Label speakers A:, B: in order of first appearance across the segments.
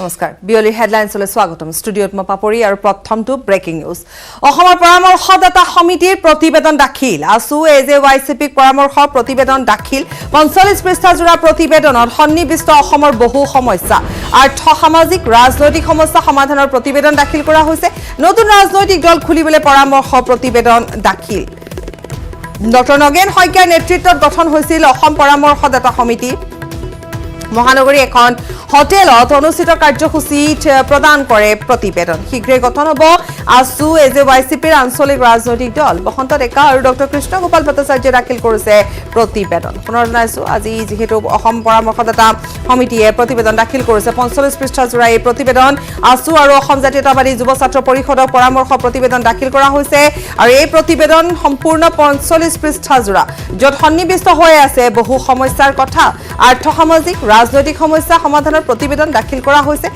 A: নমস্কাৰ বিয়লি হেডলাইনছলৈ স্বাগতম ষ্টুডিঅত মই পাপৰি আৰু প্ৰথমটো ব্ৰেকিং নিউজ অসমৰ পৰামৰ্শদাতা সমিতিৰ প্ৰতিবেদন দাখিল আসু এজেৱাইচিপি পৰামৰ্শ প্ৰতিবেদন দাখিল 45 পৃষ্ঠাজোৰা প্ৰতিবেদনত সন্নিবিষ্ট অসমৰ বহু সমস্যা আৰ্থ সামাজিক ৰাজনৈতিক সমস্যা সমাধানৰ প্ৰতিবেদন দাখিল কৰা হৈছে নতুন ৰাজনৈতিক দল খুলিবলৈ পৰামৰ্শ প্ৰতিবেদন দাখিল ডক্টৰ নগেন শইকীয়াৰ নেতৃত্বত গঠন হৈছিল অসম পৰামৰ্শদাতা সমিতি মহানগৰী এখন হোটেলত অনুষ্ঠিত কাৰ্যসূচীত প্ৰদান কৰে প্ৰতিবেদন শীঘ্ৰে গঠন হ'ব আসু এজেৱাইচিপিৰ আঞ্চলিক ৰাজনৈতিক দল বসন্ত ডেকা আৰু ডক্টৰ কৃষ্ণ গোপাল ভট্টাচাৰ্যই দাখিল কৰিছে প্ৰতিবেদন পুনৰ জনাইছো আজি যেহেতু অসম পৰামৰ্শদাতা সমিতিয়ে প্ৰতিবেদন দাখিল কৰিছে 45 পৃষ্ঠাজোৰা এই প্ৰতিবেদন আসু আৰু অসম জাতীয়তাবাদী যুৱ ছাত্ৰ পৰিষদৰ পৰামৰ্শ প্ৰতিবেদন দাখিল কৰা হৈছে আৰু এই প্ৰতিবেদন সম্পূৰ্ণ 45 পৃষ্ঠাজোৰা য'ত সন্নিবিষ্ট হৈ আছে বহু সমস্যাৰ কথা আৰ্থ সামাজিক ৰাজনৈতিক সমস্যা সমাধানৰ প্ৰতিবেদন দাখিল কৰা হৈছে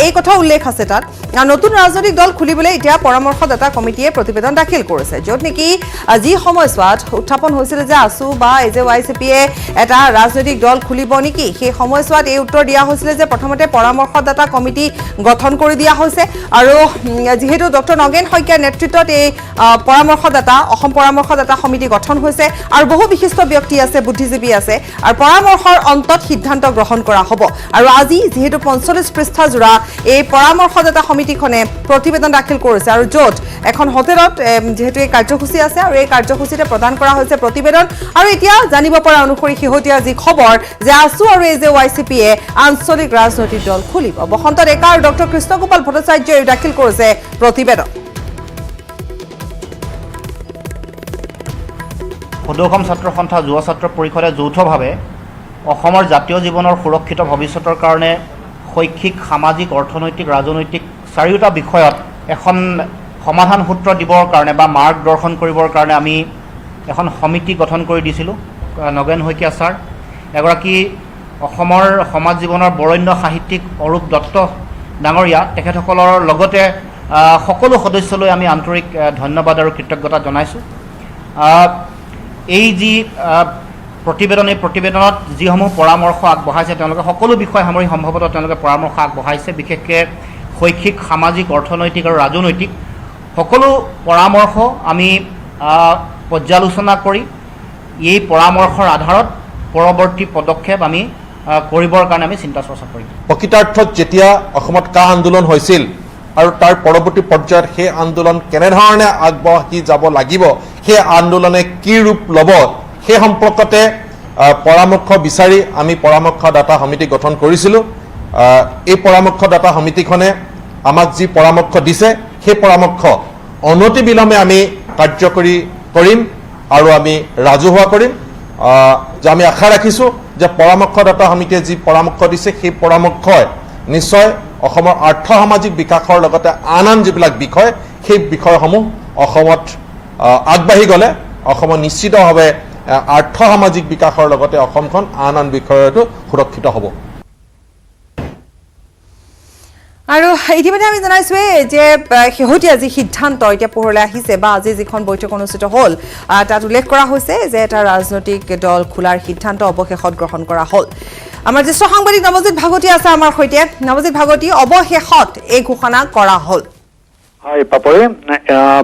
A: এই কথা উল্লেখ আছে তাত নতুন ৰাজনৈতিক দল খুলিবলৈ এতিয়া পৰামৰ্শদাতা কমিটিয়ে প্ৰতিবেদন দাখিল কৰিছে য'ত নেকি আজি সময়ছোৱাত উত্থাপন হৈছিল যে আসু বা এজেৱাইচিপিয়ে এটা ৰাজনৈতিক দল খুলিব নেকি সেই সময়ছোৱাত এই উত্তৰ দিয়া হৈছিল যে প্ৰথমতে পৰামৰ্শদাতা কমিটি গঠন কৰি দিয়া হৈছে আৰু যেহেতু ডক্টৰ নগেন শইকীয়াৰ নেতৃত্বত এই পৰামৰ্শদাতা অসম পৰামৰ্শদাতা সমিতি গঠন হৈছে আৰু বহু বিশিষ্ট ব্যক্তি আছে বুদ্ধিজীৱী আছে আৰু পৰামৰ্শৰ অন্তত সিদ্ধান্ত গ্ৰহণ কৰা হ'ব আৰু আজি যেহেতু 45 পৃষ্ঠাজোৰা এই পৰামৰ্শদাতা সমিতিখনে প্ৰতিবেদন দাখিল কৰিছে আৰু য'ত এখন হোটেলত যেহেতু এই কাৰ্যসূচী আছে আৰু এই কাৰ্যসূচীতে প্ৰদান কৰা হৈছে প্ৰতিবেদন আৰু এতিয়া জানিব পৰা অনুসৰি শেহতীয়া যি খবৰ যে আসু আৰু এজেৱাইচিপিয়ে আঞ্চলিক ৰাজনৈতিক দল খুলিব বসন্ত ডেকা আৰু ডক্টৰ কৃষ্ণ গোপাল ভট্টাচাৰ্যই দাখিল কৰিছে প্ৰতিবেদন
B: সদৌ ছাত্ৰ সন্থা যুৱ ছাত্ৰ পৰিষদে যৌথভাৱে অসমৰ জাতীয় জীৱনৰ সুৰক্ষিত ভৱিষ্যতৰ কাৰণে শৈক্ষিক সামাজিক অৰ্থনৈতিক ৰাজনৈতিক চাৰিওটা বিষয়ত এখন সমাধান সূত্ৰ দিবৰ কাৰণে বা মাৰ্গদৰ্শন কৰিবৰ কাৰণে আমি এখন সমিতি গঠন কৰি দিছিলোঁ নগেন শইকীয়া ছাৰ এগৰাকী অসমৰ সমাজ জীৱনৰ বৰেণ্য সাহিত্যিক অৰূপ দত্ত ডাঙৰীয়া তেখেতসকলৰ লগতে সকলো সদস্যলৈ আমি আন্তৰিক ধন্যবাদ আৰু কৃতজ্ঞতা জনাইছোঁ এই যি প্ৰতিবেদনত যিসমূহ পৰামৰ্শ আগবঢ়াইছে তেওঁলোকে সকলো বিষয় সামৰি সম্ভৱতঃ তেওঁলোকে পৰামৰ্শ আগবঢ়াইছে বিশেষকৈ শৈক্ষিক সামাজিক অৰ্থনৈতিক আৰু ৰাজনৈতিক সকলো পৰামৰ্শ আমি পৰ্যালোচনা কৰি এই পৰামৰ্শৰ আধাৰত পৰৱৰ্তী পদক্ষেপ আমি কৰিবৰ কাৰণে আমি চিন্তা চৰ্চা কৰিম
C: প্ৰকৃতাৰ্থত যেতিয়া অসমত কা আন্দোলন হৈছিল আৰু তাৰ পৰৱৰ্তী পৰ্যায়ত সেই আন্দোলন কেনেধৰণে আগবাঢ়ি যাব লাগিব সেই আন্দোলনে কি ৰূপ ল'ব সেই সম্পৰ্কতে পৰামৰ্শ বিচাৰি আমি পৰামৰ্শদাতা সমিতি গঠন কৰিছিলোঁ এই পৰামৰ্শদাতা সমিতিখনে আমাক যি পৰামৰ্শ দিছে সেই পৰামৰ্শ অনতিবিলম্বে আমি কাৰ্যকৰী কৰিম আৰু আমি ৰাজহুৱা কৰিম যে আমি আশা ৰাখিছোঁ যে পৰামৰ্শদাতা সমিতিয়ে যি পৰামৰ্শ দিছে সেই পৰামৰ্শই নিশ্চয় অসমৰ আৰ্থ সামাজিক বিকাশৰ লগতে আন যিবিলাক বিষয় সেই বিষয়সমূহ অসমত আগবাঢ়ি গ'লে অসমৰ নিশ্চিতভাৱে আৰ্থ সামাজিক বিকাশৰ লগতে অসমখন আন বিষয়তো সুৰক্ষিত হ'ব
A: আৰু ইতিমধ্যে আমি জানাইছোৱে যে শেহতীয়া যি সিদ্ধান্ত এতিয়া পোহৰলৈ আহিছে বা আজি যিখন বৈঠক অনুষ্ঠিত হ'ল তাত উল্লেখ কৰা হৈছে যে এটা ৰাজনৈতিক দল খোলাৰ সিদ্ধান্ত অৱশেষত গ্ৰহণ কৰা হ'ল আমাৰ জ্যেষ্ঠ সাংবাদিক নৱজিৎ ভাগৱতী আছে আমাৰ সৈতে নৱজিৎ ভাগৱতী অৱশেষত এই ঘোষণা কৰা হ'ল
D: হয় পাপৰি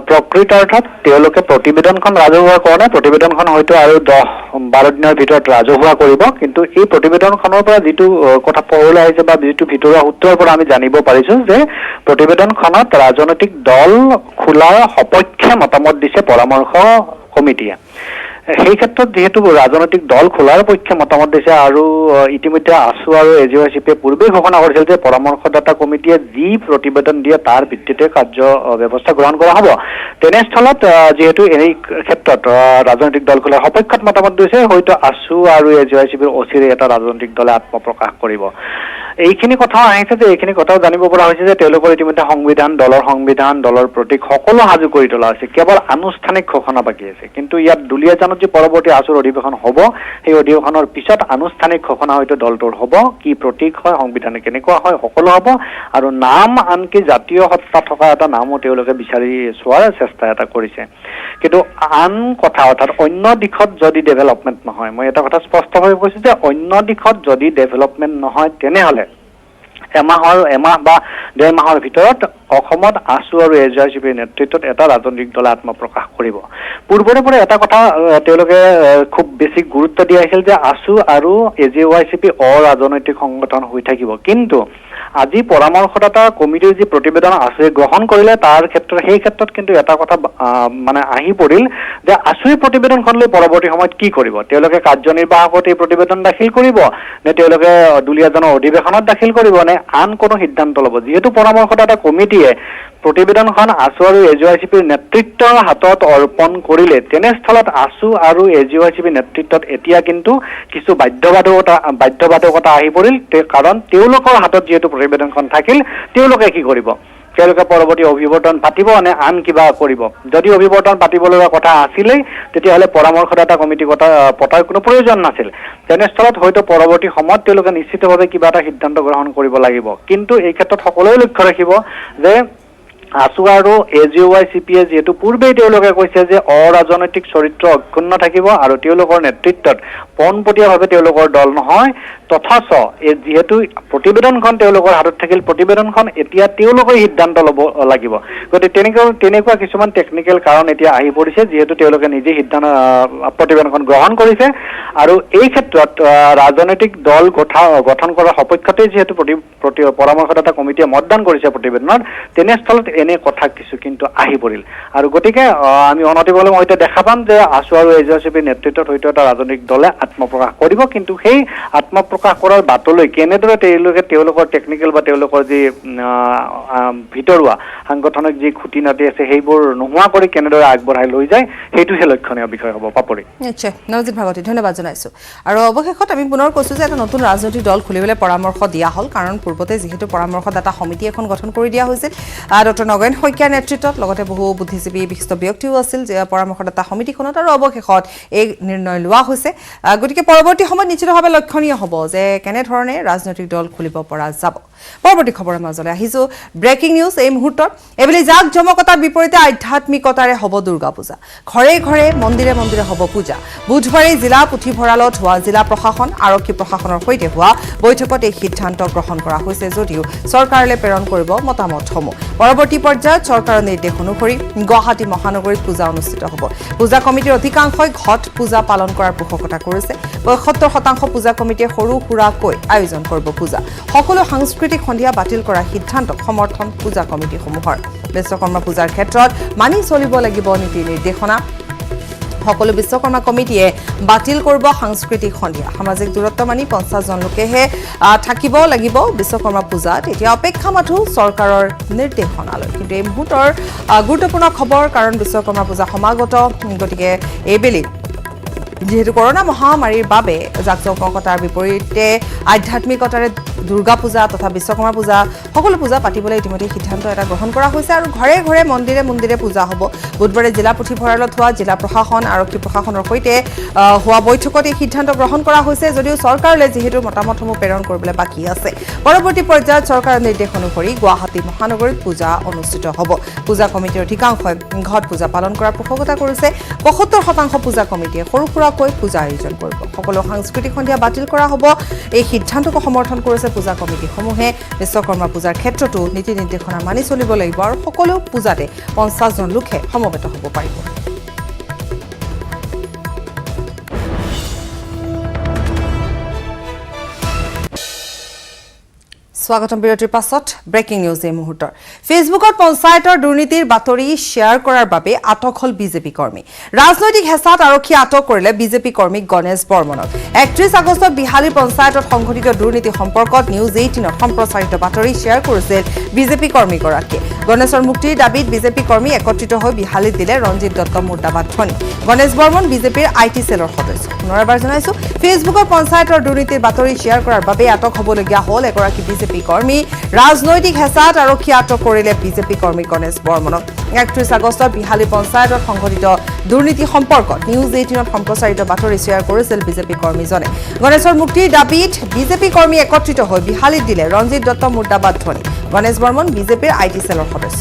D: প্ৰকৃত অৰ্থত তেওঁলোকে প্ৰতিবেদনখন ৰাজহুৱা কৰা নাই প্ৰতিবেদনখন হয়তো আৰু 10-12 দিনৰ ভিতৰত ৰাজহুৱা কৰিব কিন্তু এই প্ৰতিবেদনখনৰ পৰা যিটো কথা পোহৰলৈ আহিছে বা যিটো ভিতৰুৱা সূত্ৰৰ পৰা আমি জানিব পাৰিছোঁ যে প্ৰতিবেদনখনত ৰাজনৈতিক দল খোলাৰ সপক্ষে মতামত দিছে পৰামৰ্শ সমিতিয়ে সেই ক্ষেত্ৰত যেহেতু ৰাজনৈতিক দল খোলাৰ পক্ষে মতামত দিছে আৰু ইতিমধ্যে আসু আৰু এজেৱাইচিপিয়ে পূৰ্বে ঘোষণা কৰিছিল যে পৰামৰ্শদাতা কমিটিয়ে যি প্ৰতিবেদন দিয়ে তাৰ ভিত্তিতে কাৰ্য ব্যৱস্থা গ্ৰহণ কৰা হ'ব তেনেস্থলত যেহেতু এই ক্ষেত্ৰত ৰাজনৈতিক দল খোলাৰ সপক্ষত মতামত দিছে হয়তো আসু আৰু এজেৱাইচিপিৰ অচিৰে এটা ৰাজনৈতিক দলে আত্মপ্ৰকাশ কৰিব এইখিনি কথা আহিছে যে এইখিনি কথাও জানিব পৰা হৈছে যে তেওঁলোকৰ ইতিমধ্যে সংবিধান দলৰ প্ৰতীক সকলো সাজু কৰি তোলা হৈছে কেৱল আনুষ্ঠানিক ঘোষণা বাকী আছে কিন্তু ইয়াত দুলীয়াজানত যি পৰৱৰ্তী আসুৰ অধিৱেশন হ'ব সেই অধিৱেশনৰ পিছত আনুষ্ঠানিক ঘোষণা হয়তো দলটোৰ হ'ব কি প্ৰতীক হয় সংবিধানে কেনেকুৱা হয় সকলো হ'ব আৰু নাম আনকি জাতীয় সত্তা থকা এটা নামো তেওঁলোকে বিচাৰি চোৱাৰ চেষ্টা এটা কৰিছে কিন্তু আন কথা অৰ্থাৎ অন্য দিশত যদি ডেভেলপমেণ্ট নহয় মই এটা কথা স্পষ্টভাৱে কৈছোঁ যে অন্য দিশত যদি ডেভেলপমেণ্ট নহয় তেনেহ'লে এমাহ বা 1.5 মাহৰ ভিতৰত অসমত আছু আৰু এজিআইচিপিৰ নেতৃত্বত এটা ৰাজনৈতিক দলে আত্মপ্ৰকাশ কৰিব। পূৰ্বৰে পৰা এটা কথা তেওঁলোকে খুব বেছি গুৰুত্ব দিয়া হৈছিল যে আছু আৰু এজিআইচিপি অৰাজনৈতিক সংগঠন হৈ থাকিব, কিন্তু আজি পৰামৰ্শদাতা কমিটিৰ যি প্ৰতিবেদন আছুৱে গ্ৰহণ কৰিলে সেই ক্ষেত্ৰত কিন্তু এটা কথা মানে আহি পৰিল যে আছুৱে প্ৰতিবেদনখন লৈ পৰৱৰ্তী সময়ত কি কৰিব। তেওঁলোকে কাৰ্যনিৰ্বাহকত এই প্ৰতিবেদন দাখিল কৰিব নে তেওঁলোকে দুলীয়াজনৰ অধিৱেশনত দাখিল কৰিব নে আন কোনো সিদ্ধান্ত ল'ব। যিহেতু পৰামৰ্শদাতা কমিটিয়ে প্ৰতিবেদনখন আছু আৰু এজিআইচিপিৰ নেতৃত্বৰ হাতত অৰ্পণ কৰিলে, তেনেস্থলত আছু আৰু এজিআইচিপিৰ নেতৃত্বত এতিয়া কিন্তু কিছু বাধ্যবাধকতা আহি পৰিল, কাৰণ তেওঁলোকৰ হাতত যিহেতু প্ৰতিবেদনখন থাকিল, তেওঁলোকে কি কৰিব? তেওঁলোকে পৰৱৰ্তী অভিৱৰ্তন পাতিব নে আন কিবা কৰিব? যদি অভিৱৰ্তন পাতিবলগীয়া কথা আছিলেই তেতিয়াহ'লে পৰামৰ্শদাতা কমিটি পতাৰ কোনো প্ৰয়োজন নাছিল। তেনেস্থলত হয়তো পৰৱৰ্তী সময়ত তেওঁলোকে নিশ্চিতভাৱে কিবা এটা সিদ্ধান্ত গ্ৰহণ কৰিব লাগিব। কিন্তু এই ক্ষেত্ৰত সকলোৱে লক্ষ্য ৰাখিব যে আছু আৰু এজিআইচিপিয়ে যিহেতু পূৰ্বেই তেওঁলোকে কৈছে যে অৰাজনৈতিক চৰিত্ৰ অক্ষুণ্ণ থাকিব আৰু তেওঁলোকৰ নেতৃত্বত পোনপটীয়াভাৱে তেওঁলোকৰ দল নহয়, তথাচ যিহেতু প্ৰতিবেদনখন তেওঁলোকৰ হাতত থাকিল, প্ৰতিবেদনখন এতিয়া তেওঁলোকে সিদ্ধান্ত ল'ব লাগিব। গতিকে তেনেকুৱা কিছুমান টেকনিকেল কাৰণ এতিয়া আহি পৰিছে, যিহেতু তেওঁলোকে নিজে প্ৰতিবেদনখন গ্ৰহণ কৰিছে আৰু এই ক্ষেত্ৰত ৰাজনৈতিক দল গঠন কৰাৰ সপক্ষতেই যিহেতু পৰামৰ্শদাতা কমিটিয়ে মতদান কৰিছে প্ৰতিবেদনত, তেনেস্থলত এনে কথা কিছু কিন্তু আহি পৰিল। আৰু গতিকে আমি অনতিপলমে হয়তো দেখা পাম যে আছু আৰু এজিআইচিপিৰ নেতৃত্বত হয়তো এটা ৰাজনৈতিক দলে আত্মপ্ৰকাশ কৰিব, কিন্তু সেই আত্মপ্ৰকাশ কৰাৰ বাটলৈ কেনেদৰে তেওঁলোকৰ টেকনিকেল বা তেওঁলোকৰ যি ভিতৰুৱা সাংগঠনিক যি খুঁটি নাটি আছে সেইবোৰ নোহোৱা কৰি কেনেদৰে আগবঢ়াই লৈ যায়, সেইটোহে লক্ষণীয় বিষয় হ'ব। পাপৰি
A: নিশ্চয় নৱজিৎ ভাগৱতী, ধন্যবাদ জনাইছোঁ। আৰু অৱশেষত আমি পুনৰ কৈছোঁ যে এটা নতুন ৰাজনৈতিক দল খুলিবলৈ পৰামৰ্শ দিয়া হ'ল, কাৰণ পূৰ্বতে যিহেতু পৰামৰ্শদাতা সমিতি এখন গঠন কৰি দিয়া হৈছিল ডক্টৰ নগেন শইকীয়াৰ নেতৃত্বত, লগতে বহু বুদ্ধিজীৱী বিশিষ্ট ব্যক্তিও আছিল যে পৰামৰ্শদাতা সমিতিখনত, আৰু অৱশেষত এই নিৰ্ণয় লোৱা হৈছে। গতিকে পৰৱৰ্তী সময়ত নিশ্চিতভাৱে লক্ষণীয় হ'ব যে কেনেধৰণে ৰাজনৈতিক দল খুলিব পৰা যাব। পৰৱৰ্তী খবৰৰ মাজলৈ আহিছোঁ, ব্ৰেকিং নিউজ এই মুহূৰ্তত। এইবুলি জাক জমকতাৰ বিপৰীতে আধ্যাত্মিকতাৰে হ'ব দুৰ্গা পূজা। ঘৰে ঘৰে মন্দিৰে মন্দিৰে হ'ব পূজা। বুধবাৰে জিলা পুথিভঁৰালত হোৱা জিলা প্ৰশাসন আৰক্ষী প্ৰশাসনৰ সৈতে হোৱা বৈঠকত এই সিদ্ধান্ত গ্ৰহণ কৰা হৈছে যদিও চৰকাৰলৈ প্ৰেৰণ কৰিব মতামতসমূহ। পৰৱৰ্তী পৰ্যায়ত চৰকাৰৰ নিৰ্দেশ অনুসৰি গুৱাহাটী মহানগৰীত পূজা অনুষ্ঠিত হ'ব। পূজা কমিটিৰ অধিকাংশই ঘট পূজা পালন কৰাৰ পোষকতা কৰিছে। ৭৫% পূজা কমিটিয়ে সৰু সুৰাকৈ আয়োজন কৰিব পূজা। সকলো সাংস্কৃতিক সন্ধিয়া বাতিল কৰাৰ সিদ্ধান্তক সমৰ্থন পূজা কমিটিসমূহৰ। বিশ্বকৰ্মা পূজাৰ ক্ষেত্ৰত মানি চলিব লাগিব নীতি নিৰ্দেশনা। সকলো বিশ্বকৰ্মা কমিটিয়ে বাতিল কৰিব সাংস্কৃতিক সন্ধিয়া। সামাজিক দূৰত্ব মানি 50 জন লোকেহে থাকিব লাগিব বিশ্বকৰ্মা পূজাত। এতিয়া অপেক্ষা মাথো চৰকাৰৰ নিৰ্দেশনালৈ। কিন্তু এই মুহূৰ্তৰ গুৰুত্বপূৰ্ণ খবৰ, কাৰণ বিশ্বকৰ্মা পূজা সমাগত। গতিকে এইবেলি যিহেতু কৰোনা মহামাৰীৰ বাবে জাক জমকতাৰ বিপৰীতে আধ্যাত্মিকতাৰে দুৰ্গা পূজা তথা বিশ্বকৰ্মা পূজা সকলো পূজা পাতিবলৈ ইতিমধ্যে সিদ্ধান্ত এটা গ্ৰহণ কৰা হৈছে আৰু ঘৰে ঘৰে মন্দিৰে মন্দিৰে পূজা হ'ব। বুধবাৰে জিলা পুথিভঁৰালত হোৱা জিলা প্ৰশাসন আৰক্ষী প্ৰশাসনৰ সৈতে হোৱা বৈঠকত এই সিদ্ধান্ত গ্ৰহণ কৰা হৈছে যদিও চৰকাৰলৈ যিহেতু মতামতসমূহ প্ৰেৰণ কৰিবলৈ বাকী আছে। পৰৱৰ্তী পৰ্যায়ত চৰকাৰৰ নিৰ্দেশ অনুসৰি গুৱাহাটী মহানগৰীত পূজা অনুষ্ঠিত হ'ব। পূজা কমিটিৰ অধিকাংশই ঘট পূজা পালন কৰাৰ পোষকতা কৰিছে। ৭৫% পূজা কমিটিয়ে সৰু সুৰাকৈ পূজা আয়োজন কৰিব। সকলো সাংস্কৃতিক সন্ধিয়া বাতিল কৰা হ'ব। এই সিদ্ধান্তক সমৰ্থন কৰিছে পূজা কমিটিসমূহে। বিশ্বকৰ্মা পূজাৰ ক্ষেত্ৰতো নীতি নিৰ্দেশনা মানি চলিব লাগিব আৰু সকলো পূজাতে 50 জন লোকে সমবেত হ'ব পাৰিব। স্বাগতম বিৰতিৰ পাছত ব্ৰেকিং নিউজ এই মুহূৰ্তৰ। ফেচবুকত পঞ্চায়তৰ দুৰ্নীতিৰ বাতৰি শ্বেয়াৰ কৰাৰ বাবে আটক হ'ল বিজেপি কৰ্মী। ৰাজনৈতিক হেঁচাত আৰক্ষীয়ে আটক কৰিলে বিজেপি কৰ্মী গণেশ বৰ্মনক। ৩১ আগষ্টত বিহালী পঞ্চায়তত সংঘটিত দুৰ্নীতি সম্পৰ্কত নিউজ 18ত সম্প্ৰচাৰিত বাতৰি শ্বেয়াৰ কৰিছিল বিজেপি কৰ্মীগৰাকীয়ে। গণেশৰ মুক্তিৰ দাবীত বিজেপি কৰ্মী একত্ৰিত হৈ বিহালীত দিলে ৰঞ্জিত দত্ত মুৰ্দাবাদ ধ্বনি। গণেশ বৰ্মন বিজেপিৰ IT চেলৰ সদস্য। পুনৰ এবাৰ জনাইছোঁ, ফেচবুকত পঞ্চায়তৰ দুৰ্নীতিৰ বাতৰি শ্বেয়াৰ কৰাৰ বাবে আটক হ'বলগীয়া হ'ল এগৰাকী বিজেপি কৰ্মী। ৰাজনৈতিক হেঁচাত আৰক্ষীয়ে আটক কৰিলে বিজেপি কৰ্মী গণেশ বৰ্মনক। ৩১ আগষ্টত বিহালী পঞ্চায়তত সংঘটিত দুৰ্নীতি সম্পৰ্কত নিউজ 18ত সম্প্ৰচাৰিত বাতৰি শ্বেয়াৰ কৰিছিল বিজেপি কৰ্মীজনে। গণেশৰ মুক্তিৰ দাবীত বিজেপি কৰ্মী একত্ৰিত হৈ বিহালীত দিলে ৰঞ্জিত দত্ত মুৰ্দাবাদ ধ্বনি। গণেশ বৰ্মন বিজেপিৰ IT চেলৰ সদস্য।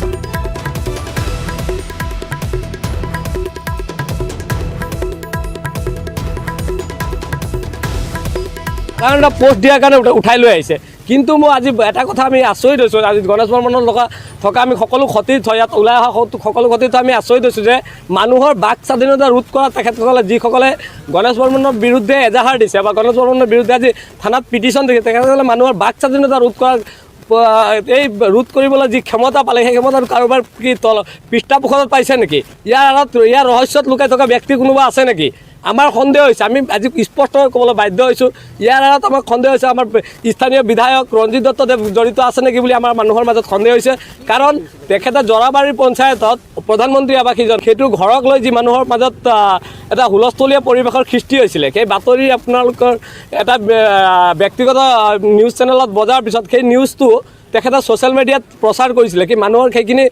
E: কাৰণ এটা পোষ্ট দিয়াৰ কাৰণে উঠাই লৈ আহিছে। কিন্তু মই আজি এটা কথা আমি আচৰিত হৈছোঁ আজি গণেশ বৰ্মনৰ লগত থকা আমি সকলো ক্ষতি ইয়াত ওলাই অহা সকলো ক্ষতিত আমি আচৰিত হৈছোঁ যে মানুহৰ বাক স্বাধীনতা ৰোধ কৰা তেখেতসকলে যিসকলে গণেশ বৰ্মনৰ বিৰুদ্ধে এজাহাৰ দিছে বা গণেশ বৰ্মনৰ বিৰুদ্ধে আজি থানাত পিটিশ্যন দিছে তেখেতসকলে মানুহৰ বাক স্বাধীনতা ৰোধ কৰা এই ৰোধ কৰিবলৈ যি ক্ষমতা পালে সেই ক্ষমতাটো কাৰোবাৰ কি পৃষ্ঠপোষকত পাইছে নেকি ইয়াৰ ৰহস্যত লুকাই থকা ব্যক্তি কোনোবা আছে নেকি আমাৰ সন্দেহ হৈছে আমি আজি স্পষ্টকৈ ক'বলৈ বাধ্য হৈছোঁ ইয়াৰ আঁৰত আমাৰ সন্দেহ হৈছে আমাৰ স্থানীয় বিধায়ক ৰঞ্জিত দত্তদেৱ জড়িত আছে নেকি বুলি আমাৰ মানুহৰ মাজত সন্দেহ হৈছে কাৰণ তেখেতে জৰাবাৰী পঞ্চায়তত প্ৰধানমন্ত্ৰী আৱাসীজন সেইটো ঘৰক লৈ যি মানুহৰ মাজত এটা হুলস্থলীয়া পৰিৱেশৰ সৃষ্টি হৈছিলে সেই বাতৰি আপোনালোকৰ এটা ব্যক্তিগত নিউজ চেনেলত বজাৰ পিছত সেই নিউজটো তেখেতে ছ'চিয়েল মিডিয়াত প্ৰচাৰ কৰিছিলে কি মানুহৰ সেইখিনি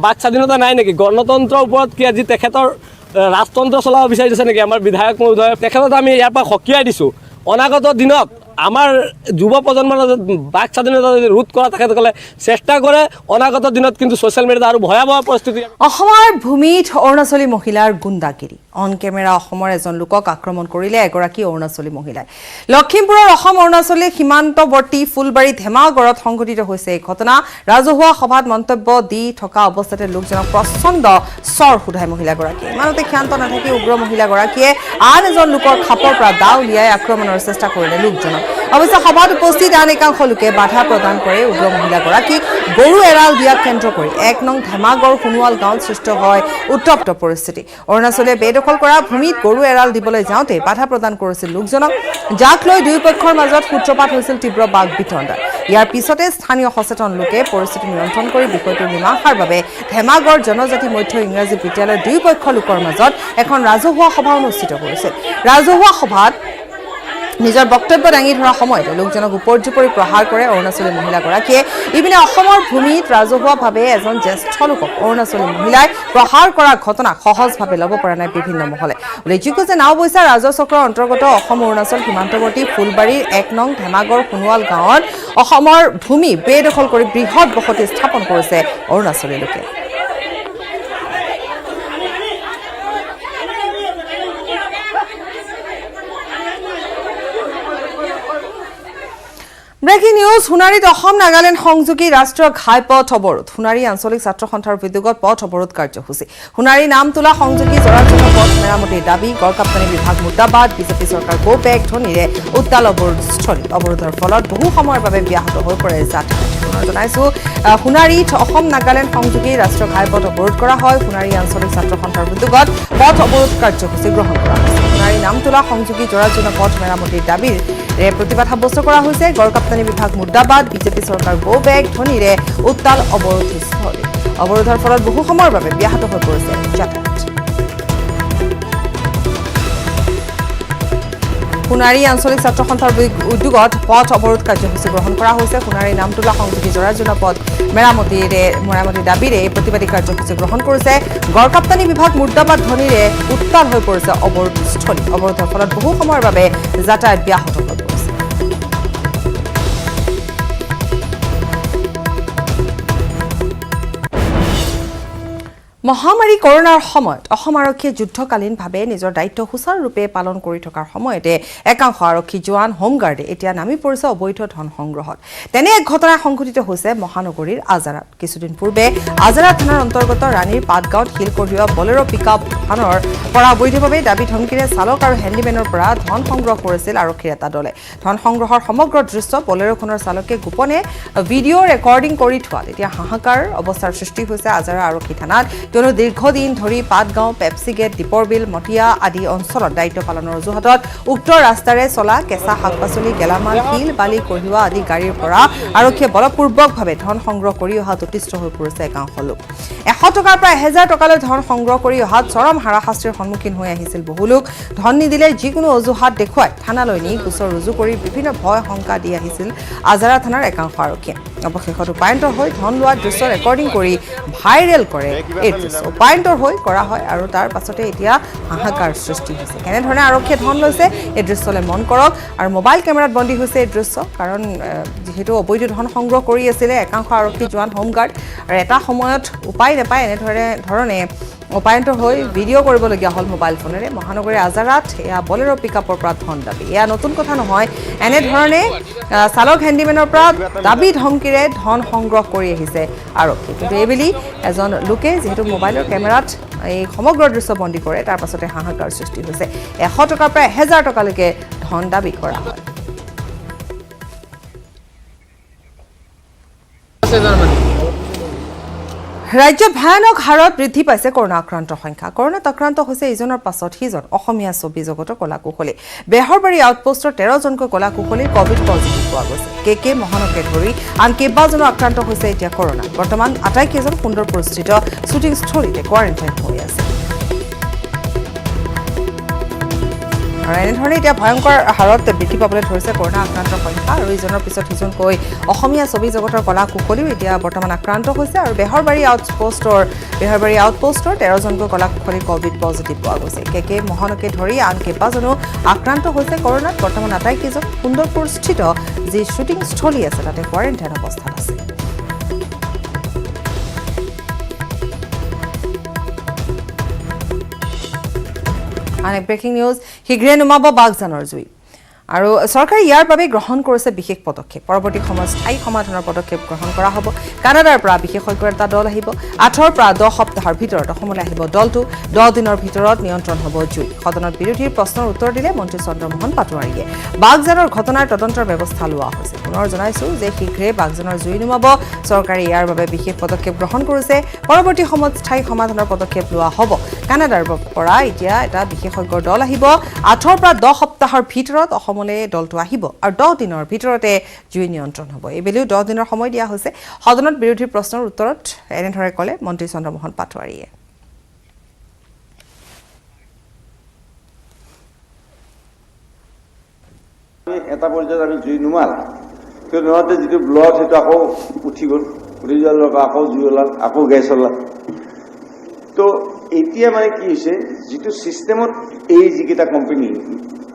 E: বাক স্বাধীনতা নাই নেকি গণতন্ত্ৰৰ ওপৰত কি আজি তেখেতৰ ৰাজতন্ত্ৰ চলাব বিচাৰিছে নেকি আমাৰ বিধায়ক মহোদয় তেখেতক আমি ইয়াৰ পৰা সকীয়াই দিছোঁ অনাগত দিনত আমাৰ যুৱ প্ৰজন্মৰ বাক স্বাধীনতা ৰোধ কৰা তেখেতসকলে চেষ্টা কৰে অনাগত দিনত কিন্তু ছ'চিয়েল মিডিয়াত আৰু ভয়াৱহ পৰিস্থিতি
A: অসমৰ ভূমিত অৰুণাচলী মহিলাৰ গুণ্ডাগিৰি অন কেমেৰা অসমৰ এজন লোকক আক্ৰমণ কৰিলে এগৰাকী অৰুণাচলী মহিলাই লখিমপুৰৰ অসম অৰুণাচলী সীমান্তৱৰ্তী ফুলবাৰী ধেমাগড়ত সংঘটিত হৈছে এই ঘটনা ৰাজহুৱা সভাত মন্তব্য দি থকা অৱস্থাতে লোকজনক প্ৰচণ্ড চৰ সোধাই মহিলাগৰাকীয়ে ইমানতে ক্ষান্ত নাথাকি উগ্ৰ মহিলাগৰাকীয়ে আন এজন লোকৰ খাপৰ পৰা দা উলিয়াই আক্ৰমণৰ চেষ্টা কৰিলে লোকজনক অৱশ্যে সভাত উপস্থিত আন একাংশ লোকে বাধা প্ৰদান কৰে উগ্ৰ মহিলাগৰাকীক গৰু এৰাল দিয়াক কেন্দ্ৰ কৰি ১ নং ধেমাগড় সোণোৱাল গাঁৱত সৃষ্টি হয় উত্তপ্ত পৰিস্থিতি অৰুণাচলীয়ে বেদখল কৰা ভূমিত গৰু এৰাল দিবলৈ যাওঁতে বাধা প্ৰদান কৰিছিল লোকজনক যাক লৈ দুই পক্ষৰ মাজত সূত্ৰপাত হৈছিল তীব্ৰ বাক বিতণ্ডা ইয়াৰ পিছতে স্থানীয় সচেতন লোকে পৰিস্থিতি নিয়ন্ত্ৰণ কৰি বিষয়টো মীমাংসাৰ বাবে ধেমাগড় জনজাতি মধ্য ইংৰাজী বিদ্যালয়ৰ দুই পক্ষ লোকৰ মাজত এখন ৰাজহুৱা সভা অনুষ্ঠিত কৰিছিল ৰাজহুৱা সভাত নিজৰ বক্তব্য দাঙি ধৰা সময়তে লোকজনক উপৰ্যুপৰি প্ৰহাৰ কৰে অৰুণাচলী মহিলাগৰাকীয়ে ইপিনে অসমৰ ভূমিত ৰাজহুৱাভাৱে এজন জ্যেষ্ঠ লোকক অৰুণাচলী মহিলাই প্ৰহাৰ কৰা ঘটনা সহজভাৱে ল'ব পৰা নাই বিভিন্ন মহলে উল্লেখযোগ্য যে নাওবৈচা ৰাজচক্ৰৰ অন্তৰ্গত অসম অৰুণাচল সীমান্তৱৰ্তী ফুলবাৰীৰ ১ নং ধেমাগড় সোণোৱাল গাঁৱত অসমৰ ভূমি বেদখল কৰি বৃহৎ বসতি স্থাপন কৰিছে অৰুণাচলী লোকে ব্ৰেকিং নিউজ সোণাৰীত অসম নাগালেণ্ড সংযোগী ৰাষ্ট্ৰীয় ঘাইপথ অৱৰোধ সোণাৰী আঞ্চলিক ছাত্ৰ সন্থাৰ উদ্যোগত পথ অৱৰোধ কাৰ্যসূচী সোণাৰী নামতোলা সংযোগী জৰাজীৰ্ণ পথ মেৰামতিৰ দাবী গড়কাপ্তানী বিভাগ মুৰ্দাবাদ বিজেপি চৰকাৰ গো বেক ধ্বনিৰে উত্তাল অৱৰোধস্থলী অৱৰোধৰ ফলত বহু সময়ৰ বাবে ব্যাহত হৈ পৰে যাতায়াত জনাইছোঁ সোণাৰীত অসম নাগালেণ্ড সংযোগী ৰাষ্ট্ৰীয় ঘাইপথ অৱৰোধ কৰা হয় সোণাৰী আঞ্চলিক ছাত্ৰ সন্থাৰ উদ্যোগত পথ অৱৰোধ কাৰ্যসূচী গ্ৰহণ কৰা হৈছে সোণাৰী নামতোলা সংযোগী জৰাজীৰ্ণ পথ মেৰামতিৰ দাবীৰ প্ৰতিবাদ সাব্যস্ত কৰা হৈছে গড়কাপ্তানী বিভাগ মুৰ্দাবাদ বিজেপি চৰকাৰ গো বেক ধ্বনিৰে উত্তাল অৱৰোধস্থলী অৱৰোধৰ ফলত বহু সময়ৰ বাবে ব্যাহত হৈ পৰিছে যাতায়াত সোণাৰী আঞ্চলিক ছাত্ৰ সন্থাৰ উদ্যোগত পথ অৱৰোধ কাৰ্যসূচী গ্ৰহণ কৰা হৈছে সোণাৰী নামতোলা সংযোগী জৰাজীৰ্ণ পথ মেৰামতিৰ দাবীৰে প্ৰতিবাদী কাৰ্যসূচী গ্ৰহণ কৰিছে গড়কাপ্তানী বিভাগ মুৰ্দাবাদ ধ্বনিৰে উত্তাল হৈ পৰিছে অৱৰোধস্থলী অৱৰোধৰ ফলত বহু সময়ৰ বাবে যাতায়াত ব্যাহত হৈ পৰিছে মহামাৰী কৰোনাৰ সময়ত অসম আৰক্ষীয়ে যুদ্ধকালীনভাৱে নিজৰ দায়িত্ব সুচাৰুৰূপে পালন কৰি থকাৰ সময়তে একাংশ আৰক্ষী জোৱান হোমগাৰ্ডে এতিয়া নামি পৰিছে অবৈধ ধন সংগ্ৰহত তেনে এক ঘটনা সংঘটিত হৈছে মহানগৰীৰ আজাৰাত কিছুদিন পূৰ্বে আজাৰা থানাৰ অন্তৰ্গত ৰাণীৰ পাটগাঁৱত শিল কঢ়িওৱা বলেৰো পিকআপ ভানৰ পৰা অবৈধভাৱে দাবী ধমকিৰে চালক আৰু হেণ্ডিমেনৰ পৰা ধন সংগ্ৰহ কৰিছিল আৰক্ষীৰ এটা দলে ধন সংগ্ৰহৰ সমগ্ৰ দৃশ্য বলেৰোখনৰ চালকে গোপনে ভিডিঅ' ৰেকৰ্ডিং কৰি থোৱাত এতিয়া হাহাকাৰ অৱস্থাৰ সৃষ্টি হৈছে আজাৰা আৰক্ষী থানাত কিয়নো দীৰ্ঘদিন ধৰি পাটগাঁও পেপচিগেট দীপৰবিল মটিয়া আদি অঞ্চলত দায়িত্ব পালনৰ অজুহাতত উক্ত ৰাস্তাৰে চলা কেঁচা শাক পাচলি গেলামাল শিল বালি কঢ়িওৱা আদি গাড়ীৰ পৰা আৰক্ষীয়ে বলপূৰ্বকভাৱে ধন সংগ্ৰহ কৰি অহাত অতিষ্ঠ হৈ পৰিছে একাংশ লোক 100 টকাৰ পৰা 1000 টকালৈ ধন সংগ্ৰহ কৰি অহাত চৰম হাৰাশাস্তিৰ সন্মুখীন হৈ আহিছিল বহু লোক ধন নিদিলে যিকোনো অজুহাত দেখুৱাই থানালৈ নি গোচৰ ৰুজু কৰি বিভিন্ন ভয় শংকা দি আহিছিল আজাৰা থানাৰ একাংশ আৰক্ষীয়ে অৱশেষত উপায়ন্তৰ হৈ ধন লোৱা দৃশ্য ৰেকৰ্ডিং কৰি ভাইৰেল কৰে এই দৃশ্য উপায়ন্তৰ হৈ কৰা হয় আৰু তাৰ পাছতে এতিয়া হাহাকাৰ সৃষ্টি হৈছে কেনেধৰণে আৰক্ষীয়ে ধন লৈছে এই দৃশ্যলৈ মন কৰক আৰু মোবাইল কেমেৰাত বন্দী হৈছে এই দৃশ্য কাৰণ যেহেতু অবৈধ ধন সংগ্ৰহ কৰি আছিলে একাংশ আৰক্ষী জোৱান হোমগাৰ্ড আৰু এটা সময়ত উপায় নাপায় এনেধৰণে উপায়ন্তৰ হৈ ভিডিঅ' কৰিবলগীয়া হ'ল মোবাইল ফোনেৰে। মহানগৰীৰ আজাৰাত এয়া বলেৰ' পিকআপৰ পৰা ধন দাবী। এয়া নতুন কথা নহয়, এনেধৰণে চালক হেণ্ডিমেনৰ পৰা দাবী ধমকিৰে ধন সংগ্ৰহ কৰি আহিছে আৰক্ষী। কিন্তু এইবেলি এজন লোকে যিহেতু মোবাইলৰ কেমেৰাত এই সমগ্ৰ দৃশ্য বন্দী কৰে, তাৰ পাছতে হাহাকাৰ সৃষ্টি হৈছে। 100 টকাৰ পৰা 1000 টকালৈকে ধন দাবী কৰা হয়। ৰাজ্যত ভয়ানক হাৰত বৃদ্ধি পাইছে কৰোণা আক্ৰান্তৰ সংখ্যা। কৰোণাত আক্ৰান্ত হৈছে ইজনৰ পাছত সিজন অসমীয়া ছবি জগতৰ কলা কুশলী। বেহৰবাৰী আউটপোষ্টৰ 13জনকৈ কলা কুশলীৰ কভিড পজিটিভ পোৱা গৈছে। কে মোহনকে ধৰি আন কেইবাজনো আক্ৰান্ত হৈছে এতিয়া কৰোণা। বৰ্তমান আটাইকেইজন সুন্দৰপুৰস্থিত শ্বুটিং স্থলীতে কোৱাৰেণ্টাইন হৈ আছে। আৰু এনেধৰণে এতিয়া ভয়ংকৰ হাৰত বৃদ্ধি পাবলৈ ধৰিছে কৰোণা আক্ৰান্তৰ সংখ্যা। আৰু ইজনৰ পিছত সিজনকৈ অসমীয়া ছবি জগতৰ কলা কুশলীও এতিয়া বৰ্তমান আক্ৰান্ত হৈছে। আৰু বেহৰবাৰী আউটপোষ্টৰ 13জনকৈ কলা কুশলীৰ কভিড পজিটিভ পোৱা গৈছে। কে মোহনকে ধৰি আন কেইবাজনো আক্ৰান্ত হৈছে কৰোণাত। বৰ্তমান আটাইকেইজন সুন্দৰপুৰস্থিত যি শ্বুটিং স্থলী আছে তাতে কোৱাৰেণ্টাইন অৱস্থাত আছে। আন এক ব্ৰেকিং নিউজ, শীঘ্ৰে নুমাব বাগজানৰ জুই। আৰু চৰকাৰে ইয়াৰ বাবে গ্ৰহণ কৰিছে বিশেষ পদক্ষেপ। পৰৱৰ্তী সময়ত স্থায়ী সমাধানৰ পদক্ষেপ গ্ৰহণ কৰা হ'ব। কানাডাৰ পৰা বিশেষজ্ঞৰ এটা দল আহিব। 8 পৰা 10 সপ্তাহৰ ভিতৰত অসমলৈ আহিব দলটো। 10 দিনৰ ভিতৰত নিয়ন্ত্ৰণ হ'ব জুই। সদনত বিৰোধীৰ প্ৰশ্নৰ উত্তৰ দিলে মন্ত্ৰী চন্দ্ৰমোহন পাটোৱাৰীয়ে। বাগজানৰ ঘটনাৰ তদন্তৰ ব্যৱস্থা লোৱা হৈছে। পুনৰ জনাইছো যে শীঘ্ৰে বাগজানৰ জুই নুমাব। চৰকাৰে ইয়াৰ বাবে বিশেষ পদক্ষেপ গ্ৰহণ কৰিছে। পৰৱৰ্তী সময়ত স্থায়ী সমাধানৰ পদক্ষেপ লোৱা হ'ব। কানাডাৰ পৰা এতিয়া এটা বিশেষজ্ঞৰ দল আহিব। 8 পৰা 10 সপ্তাহৰ ভিতৰত অসমলৈ দলটো আহিব আৰু 10 দিনৰ ভিতৰতে জুই নিয়ন্ত্ৰণ হ'ব। এইবেলিও 10 দিনৰ সময় দিয়া হৈছে। সদনত বিৰোধীৰ প্ৰশ্নৰ উত্তৰত এনেদৰে ক'লে মন্ত্ৰী চন্দ্ৰমোহন পাটোৱাৰীয়ে।
F: এটা পৰ্যায়ত আমি জুই নুমাল, কিন্তু নোহোৱাতে যিটো ব্লড সেইটো আকৌ উঠি গ'ল। উঠি যোৱাৰ লগত আকৌ জুই ওলাল, আকৌ গেছ ওলাল। তো এতিয়া মানে কি হৈছে, যিটো ছিষ্টেমত এই যিকেইটা কোম্পানী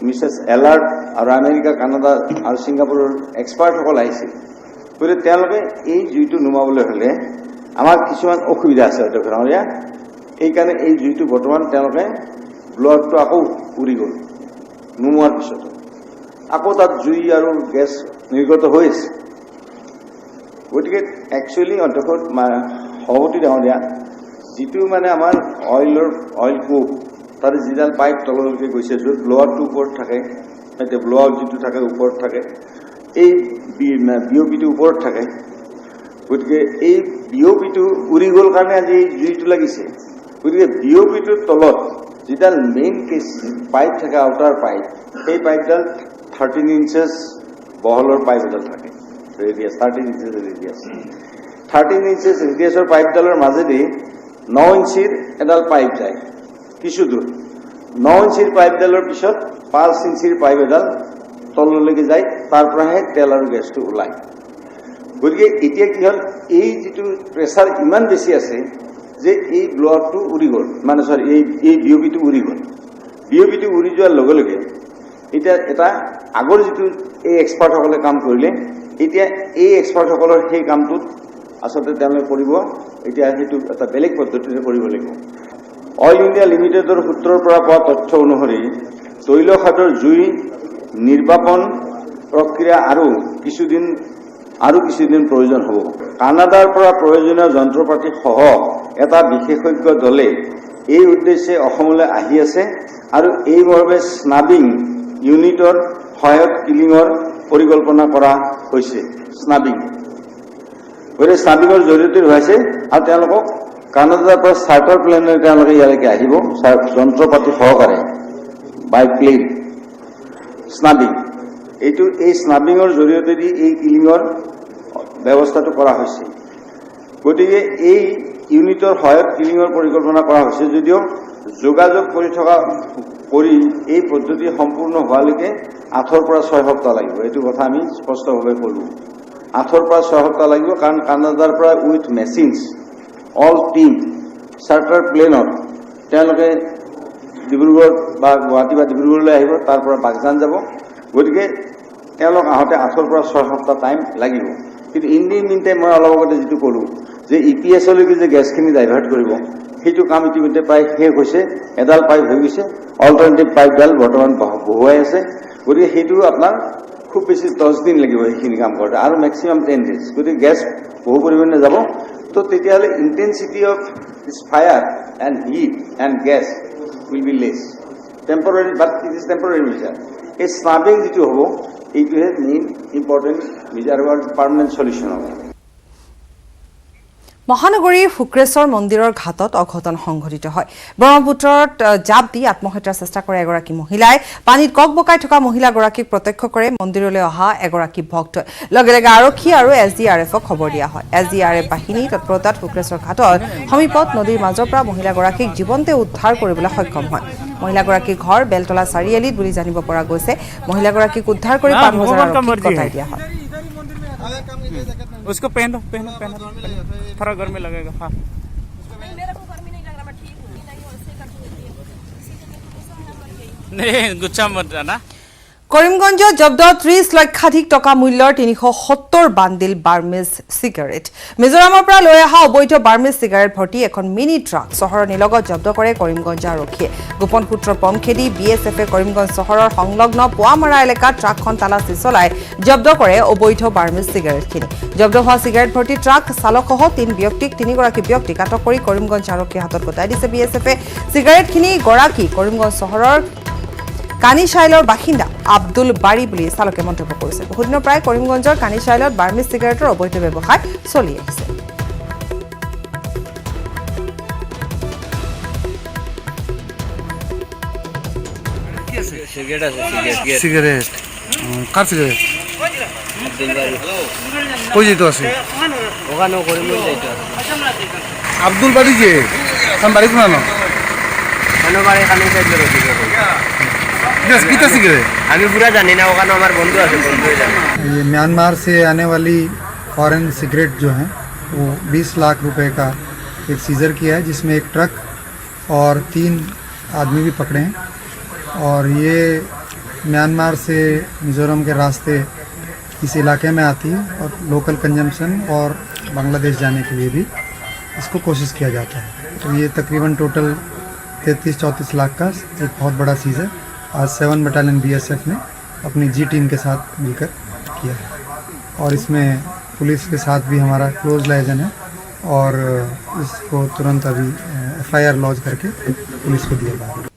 F: মিছেছ এলাৰ্ট আৰু আমেৰিকা, কানাডা আৰু ছিংগাপুৰৰ এক্সপাৰ্টসকল আহিছিল, গতিকে তেওঁলোকে এই জুইটো নুমাবলৈ হ'লে আমাৰ কিছুমান অসুবিধা আছে হয়তো গাঁৱলীয়া। এইকাৰণে এই জুইটো বৰ্তমান তেওঁলোকে ব্লডটো আকৌ উৰি গ'ল নুমোৱাৰ পিছতো। আকৌ তাত জুই আৰু গেছ নিৰ্গত হৈ আছে। গতিকে একচুৱেলি অধ্যক্ষ সভাপতি ডাঙৰীয়া, যিটো মানে আমাৰ অইল কোক, তাৰে যিডাল পাইপ তললৈকে গৈছে, য'ত ব্ল'ৱাৰটো ওপৰত থাকে, এতিয়া ব্ল'ৱাৰ যিটো থাকে ওপৰত থাকে, এই বিঅ'পিটো ওপৰত থাকে। গতিকে এই বিঅ'পিটো উৰি গ'ল কাৰণে আজি এই জুইটো লাগিছে। গতিকে বিঅ'পিটোৰ তলত যিডাল মেইন পাইপ থাকে, আউটাৰ পাইপ, সেই পাইপডাল 13 ইঞ্চেছ বহলৰ পাইপ এডাল থাকে, ৰেডিয়াছ 13 ইঞ্চেছ ৰেডিয়াছ। 13 ইঞ্চেছ ৰেডিয়াছৰ পাইপডালৰ মাজেদি 9 ইঞ্চিৰ এডাল পাইপ যায় কিছু দূৰ। 9 ইঞ্চিৰ পাইপডালৰ পিছত 5 ইঞ্চিৰ পাইপ এডাল তললৈকে যায়, তাৰ পৰাহে তেল আৰু গেছটো ওলায়। গতিকে এতিয়া কি হ'ল, এই যিটো প্ৰেছাৰ ইমান বেছি আছে যে এই ব্ল'ৱাৰটো উৰি গ'ল, মানে এই বিঅ'পিটো উৰি গ'ল। বিঅ'পিটো উৰি যোৱাৰ লগে লগে এতিয়া এটা আগৰ যিটো এই এক্সপাৰ্টসকলে কাম কৰিলে, এতিয়া এই এক্সপাৰ্টসকলৰ সেই কামটোত আচলতে তেওঁলোকে কৰিব। এতিয়া সেইটো এটা বেলেগ পদ্ধতিৰে কৰিব লাগিব। অইল ইণ্ডিয়া লিমিটেডৰ সূত্ৰৰ পৰা পোৱা তথ্য অনুসৰি তৈল খাদৰ জুই নিৰ্বাপন প্ৰক্ৰিয়া আৰু কিছুদিন প্ৰয়োজন হ'ব। কানাডাৰ পৰা প্ৰয়োজনীয় যন্ত্ৰপাতি সহ এটা বিশেষজ্ঞ দলে এই উদ্দেশ্যে অসমলৈ আহি আছে আৰু এই মৰ্মে স্নাবিং ইউনিটৰ সহায়ত কিলিঙৰ পৰিকল্পনা কৰা হৈছে। গতিকে স্নাবিঙৰ জৰিয়তে হৈছে আৰু তেওঁলোকক কানাডাৰ পৰা চাৰ্টাৰ প্লেনেৰে তেওঁলোকে ইয়ালৈকে আহিব, যন্ত্ৰপাতি সহকাৰে বাই প্লেন স্নাবিং। এই স্নাবিঙৰ জৰিয়তে দি এই কিলিঙৰ ব্যৱস্থাটো কৰা হৈছে। গতিকে এই ইউনিটৰ সহায়ত কিলিঙৰ পৰিকল্পনা কৰা হৈছে যদিও যোগাযোগ কৰি এই পদ্ধতি সম্পূৰ্ণ হোৱালৈকে 8 পৰা 6 সপ্তাহ লাগিব। এইটো কথা আমি স্পষ্টভাৱে ক'লোঁ। 8 পৰা 6 সপ্তাহ লাগিব, কাৰণ কানাডাৰ পৰা with machines all team charter প্লেনত তেওঁলোকে ডিব্ৰুগড় বা গুৱাহাটী বা ডিব্ৰুগড়লৈ আহিব, তাৰ পৰা বাগজান যাব। গতিকে তেওঁলোক আহোঁতে 8 পৰা 6 সপ্তাহ টাইম লাগিব। কিন্তু ইন দি মিন টাইম মই অলপ আগতে যিটো ক'লোঁ যে EPS-লৈকে যে গেছখিনি ডাইভাৰ্ট কৰিব, সেইটো কাম ইতিমধ্যে প্ৰায় শেষ হৈছে, এডাল পাইপ হৈ গৈছে, অল্টাৰনেটিভ পাইপডাল বৰ্তমান বহুৱাই আছে। গতিকে সেইটো আপোনাৰ খুব বেছি 10 দিন লাগিব সেইখিনি কাম কৰোঁতে, আৰু মেক্সিমাম 10 days। গতিকে গেছ বহু পৰিমাণে যাব। তো তেতিয়াহ'লে intensity of this fire and heat and gas will be less, temporary, but it is temporary measure. এই স্নাবিং যিটো হ'ব এইটোহে মেইন ইম্পৰ্টেণ্ট মেজাৰ আৰু পাৰ্মানেণ্ট চলিউশ্যন হ'ব।
A: মহানগৰীৰ শুক্ৰেশ্বৰ মন্দিৰৰ ঘাটত অঘটন সংঘটিত হয়। ব্ৰহ্মপুত্ৰত জাপ দি আত্মহত্যাৰ চেষ্টা কৰে এগৰাকী মহিলাই। পানীত ককবকাই থকা মহিলাগৰাকীক প্ৰত্যক্ষ কৰে মন্দিৰলৈ অহা এগৰাকী ভক্তই। লগে লগে আৰক্ষী আৰু SDRFক খবৰ দিয়া হয়। SDRF বাহিনী তৎপৰতাত শুক্ৰেশ্বৰ ঘাটৰ সমীপত নদীৰ মাজৰ পৰা মহিলাগৰাকীক জীৱন্তে উদ্ধাৰ কৰিবলৈ সক্ষম হয়। মহিলাগৰাকীৰ ঘৰ বেলতলা চাৰিআলিত বুলি জানিব পৰা গৈছে। মহিলাগৰাকীক উদ্ধাৰ কৰি পানবজাৰ আৰক্ষীক গতাই দিয়া হয়।
G: उसको पहनो थोड़ा घर में लगेगा। हाँ नहीं गुच्छा मत जाना।
A: কৰিমগঞ্জত জব্দ 30 লক্ষাধিক টকা মূল্যৰ 370 বান্ডিল বাৰ্মিজ চিগাৰেট। মিজোৰামৰ পৰা লৈ অহা অবৈধ বাৰ্মিজ চিগাৰেট ভৰ্তি এখন মিনি ট্ৰাক চহৰৰ নিলগত জব্দ কৰে কৰিমগঞ্জ আৰক্ষীয়ে। গোপন সূত্ৰৰ পম খেদি BSFে কৰিমগঞ্জ চহৰৰ সংলগ্ন পোৱামাৰা এলেকাত ট্ৰাকখন তালাচী চলাই জব্দ কৰে অবৈধ বাৰ্মিজ চিগাৰেটখিনি। জব্দ হোৱা চিগাৰেট ভৰ্তি ট্ৰাক চালকসহ 3গৰাকী ব্যক্তিক আটক কৰি কৰিমগঞ্জ আৰক্ষীৰ হাতত গতাই দিছে BSFে। চিগাৰেটখিনি গৰাকী কৰিমগঞ্জ চহৰৰ কানিচাইলৰ বাসিন্দা আব্দুল বাৰী বুলি চালকে মন্তব্য কৰিছে। বহুদিনৰ প্ৰায় কৰিমগঞ্জৰ কানিচাইলত বাৰ্মিজ চিগাৰেটৰ অবৈধ ব্যৱসায় চলি আহিছে।
H: সিগারেট কার সিগারেট কই যেতে আছে
E: ওখানেও করিমগঞ্জ যাইতে হবে।
H: আব্দুল বাড়ি যে কারণ বাড়ি কোনা না
E: কেন বাড়ি কানিচাইলের
H: কিতা সিগারেট
E: আমি পুরা জানি না, ওখানে আমার বন্ধু আছে, বন্ধুই জানে।
I: ये म्यांमार से आने वाली फॉरेन सिगरेट जो है वो 20 लाख रुपए का एक सीज़र किया है, जिसमें एक ट्रक और 3 आदमी भी पकड़े हैं। और ये म्यांमार से मिज़ोरम के रास्ते इस इलाके में आती है और लोकल कंजम्पशन और बांग्लादेश जाने के लिए भी इसको कोशिश किया जाता है। तो ये तकरीबन टोटल 33-34 लाख का एक बहुत बड़ा सीज़र आज 7 बटालियन BSF ने अपनी G टीम के साथ मिलकर किया है। और इसमें पुलिस के साथ भी हमारा क्लोज लाइजन है और इसको तुरंत अभी FIR लॉन्च करके पुलिस को दिया गया।